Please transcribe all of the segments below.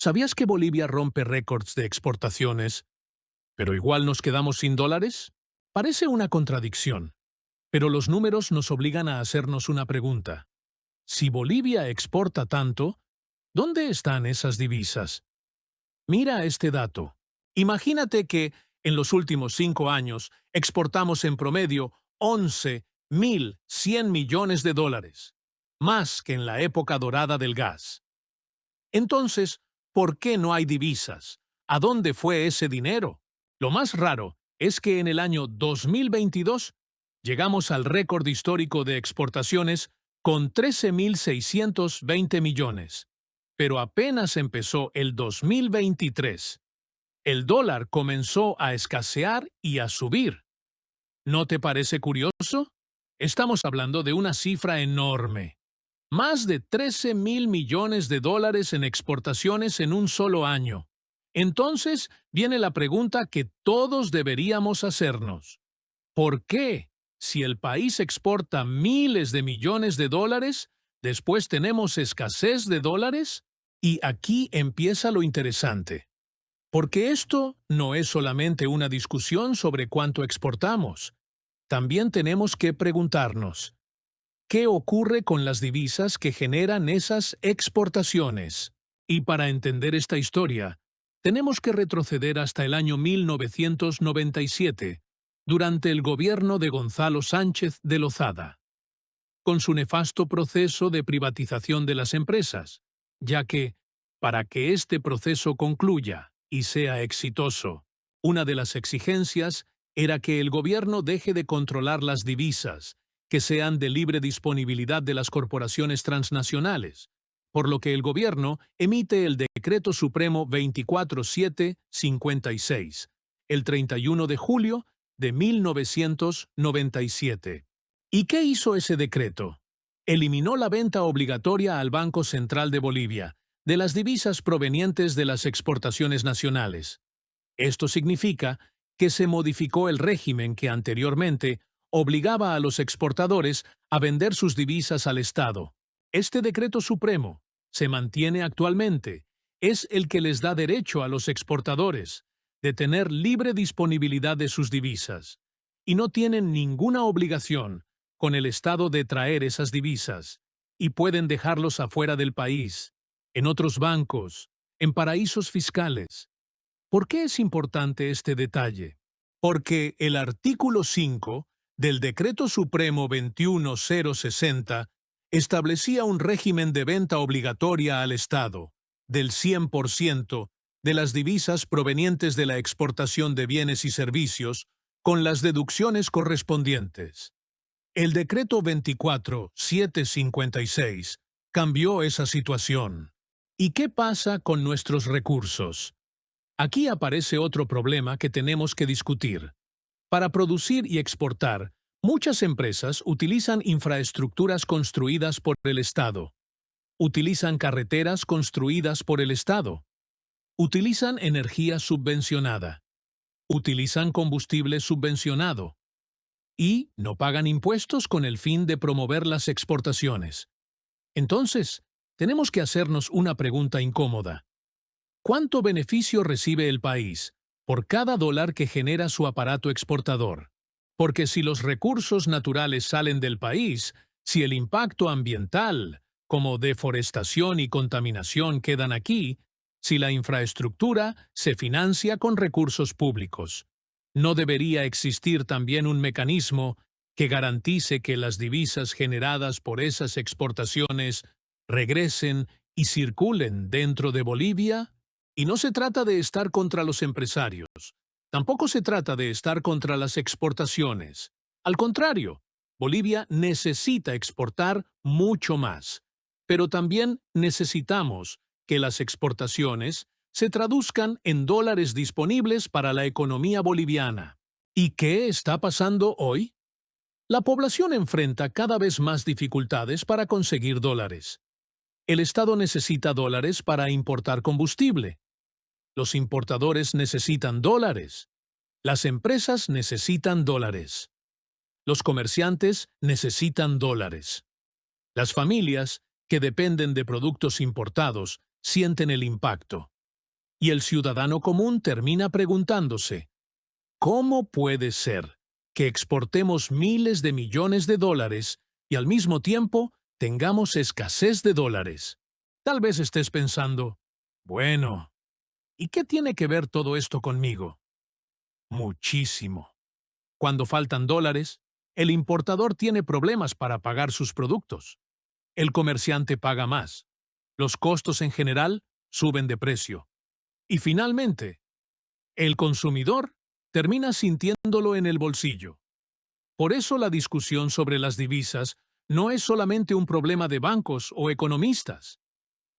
¿Sabías que Bolivia rompe récords de exportaciones, pero igual nos quedamos sin dólares? Parece una contradicción, pero los números nos obligan a hacernos una pregunta. Si Bolivia exporta tanto, ¿dónde están esas divisas? Mira este dato. Imagínate que en los últimos 5 años exportamos en promedio 11.100 millones de dólares, más que en la época dorada del gas. Entonces, ¿por qué no hay divisas? ¿A dónde fue ese dinero? Lo más raro es que en el año 2022 llegamos al récord histórico de exportaciones con 13.620 millones. Pero apenas empezó el 2023. El dólar comenzó a escasear y a subir. ¿No te parece curioso? Estamos hablando de una cifra enorme. Más de 13.000 millones de dólares en exportaciones en un solo año. Entonces viene la pregunta que todos deberíamos hacernos. ¿Por qué, si el país exporta miles de millones de dólares, después tenemos escasez de dólares? Y aquí empieza lo interesante. Porque esto no es solamente una discusión sobre cuánto exportamos. También tenemos que preguntarnos, ¿qué ocurre con las divisas que generan esas exportaciones? Y para entender esta historia, tenemos que retroceder hasta el año 1997, durante el gobierno de Gonzalo Sánchez de Lozada, con su nefasto proceso de privatización de las empresas, ya que, para que este proceso concluya y sea exitoso, una de las exigencias era que el gobierno deje de controlar las divisas, que sean de libre disponibilidad de las corporaciones transnacionales, por lo que el gobierno emite el Decreto Supremo 24756, el 31 de julio de 1997. ¿Y qué hizo ese decreto? Eliminó la venta obligatoria al Banco Central de Bolivia de las divisas provenientes de las exportaciones nacionales. Esto significa que se modificó el régimen que anteriormente obligaba a los exportadores a vender sus divisas al Estado. Este decreto supremo se mantiene actualmente. Es el que les da derecho a los exportadores de tener libre disponibilidad de sus divisas, y no tienen ninguna obligación con el Estado de traer esas divisas, y pueden dejarlos afuera del país, en otros bancos, en paraísos fiscales. ¿Por qué es importante este detalle? Porque el artículo 5 del Decreto Supremo 21060 establecía un régimen de venta obligatoria al Estado del 100% de las divisas provenientes de la exportación de bienes y servicios, con las deducciones correspondientes. El Decreto 24756 cambió esa situación. ¿Y qué pasa con nuestros recursos? Aquí aparece otro problema que tenemos que discutir. Para producir y exportar, muchas empresas utilizan infraestructuras construidas por el Estado. Utilizan carreteras construidas por el Estado. Utilizan energía subvencionada. Utilizan combustible subvencionado. Y no pagan impuestos con el fin de promover las exportaciones. Entonces, tenemos que hacernos una pregunta incómoda. ¿Cuánto beneficio recibe el país por cada dólar que genera su aparato exportador? Porque si los recursos naturales salen del país, si el impacto ambiental, como deforestación y contaminación, quedan aquí, si la infraestructura se financia con recursos públicos, ¿no debería existir también un mecanismo que garantice que las divisas generadas por esas exportaciones regresen y circulen dentro de Bolivia? Y no se trata de estar contra los empresarios. Tampoco se trata de estar contra las exportaciones. Al contrario, Bolivia necesita exportar mucho más. Pero también necesitamos que las exportaciones se traduzcan en dólares disponibles para la economía boliviana. ¿Y qué está pasando hoy? La población enfrenta cada vez más dificultades para conseguir dólares. El Estado necesita dólares para importar combustible. Los importadores necesitan dólares. Las empresas necesitan dólares. Los comerciantes necesitan dólares. Las familias, que dependen de productos importados, sienten el impacto. Y el ciudadano común termina preguntándose, ¿cómo puede ser que exportemos miles de millones de dólares y al mismo tiempo tengamos escasez de dólares? Tal vez estés pensando, bueno, ¿y qué tiene que ver todo esto conmigo? Muchísimo. Cuando faltan dólares, el importador tiene problemas para pagar sus productos. El comerciante paga más. Los costos en general suben de precio. Y finalmente, el consumidor termina sintiéndolo en el bolsillo. Por eso la discusión sobre las divisas no es solamente un problema de bancos o economistas.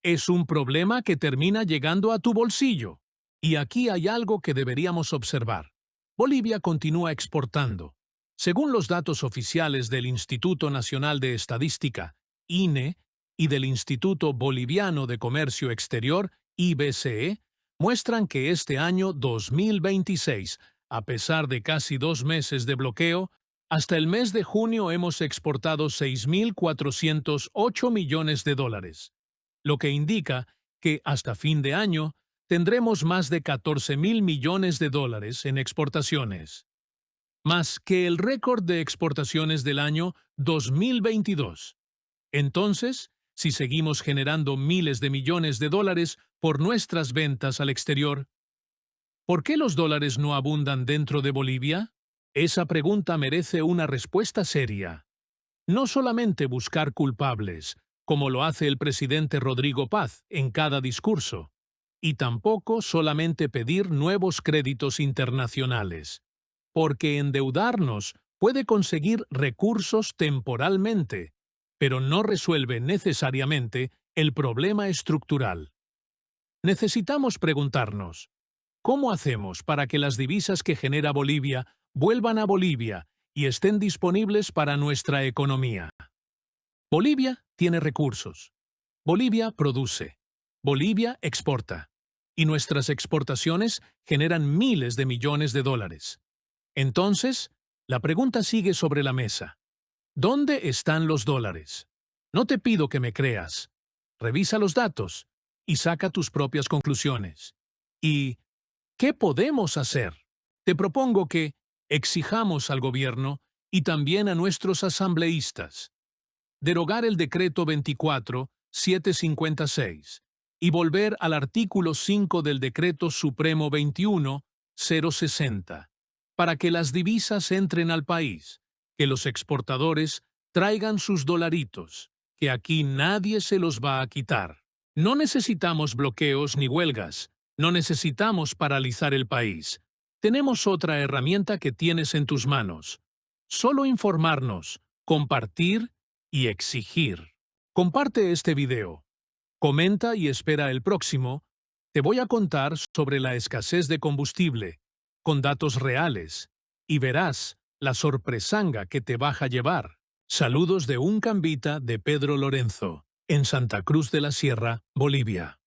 Es un problema que termina llegando a tu bolsillo. Y aquí hay algo que deberíamos observar. Bolivia continúa exportando. Según los datos oficiales del Instituto Nacional de Estadística, INE, y del Instituto Boliviano de Comercio Exterior, IBCE, muestran que este año 2026, a pesar de casi 2 meses de bloqueo, hasta el mes de junio hemos exportado 6.408 millones de dólares, lo que indica que hasta fin de año tendremos más de 14.000 millones de dólares en exportaciones, más que el récord de exportaciones del año 2022. Entonces, si seguimos generando miles de millones de dólares por nuestras ventas al exterior, ¿por qué los dólares no abundan dentro de Bolivia? Esa pregunta merece una respuesta seria. No solamente buscar culpables, como lo hace el presidente Rodrigo Paz en cada discurso, y tampoco solamente pedir nuevos créditos internacionales, porque endeudarnos puede conseguir recursos temporalmente, pero no resuelve necesariamente el problema estructural. Necesitamos preguntarnos, ¿cómo hacemos para que las divisas que genera Bolivia vuelvan a Bolivia y estén disponibles para nuestra economía? Bolivia tiene recursos. Bolivia produce. Bolivia exporta. Y nuestras exportaciones generan miles de millones de dólares. Entonces, la pregunta sigue sobre la mesa. ¿Dónde están los dólares? No te pido que me creas. Revisa los datos y saca tus propias conclusiones. ¿Y qué podemos hacer? Te propongo que exijamos al gobierno y también a nuestros asambleístas derogar el decreto 24.756 y volver al artículo 5 del decreto supremo 21.060 para que las divisas entren al país, que los exportadores traigan sus dolaritos, que aquí nadie se los va a quitar. No necesitamos bloqueos ni huelgas, no necesitamos paralizar el país. Tenemos otra herramienta que tienes en tus manos. Solo informarnos, compartir y exigir. Comparte este video. Comenta y espera el próximo. Te voy a contar sobre la escasez de combustible, con datos reales, y verás la sorpresanga que te vas a llevar. Saludos de un cambita de Pedro Lorenzo, en Santa Cruz de la Sierra, Bolivia.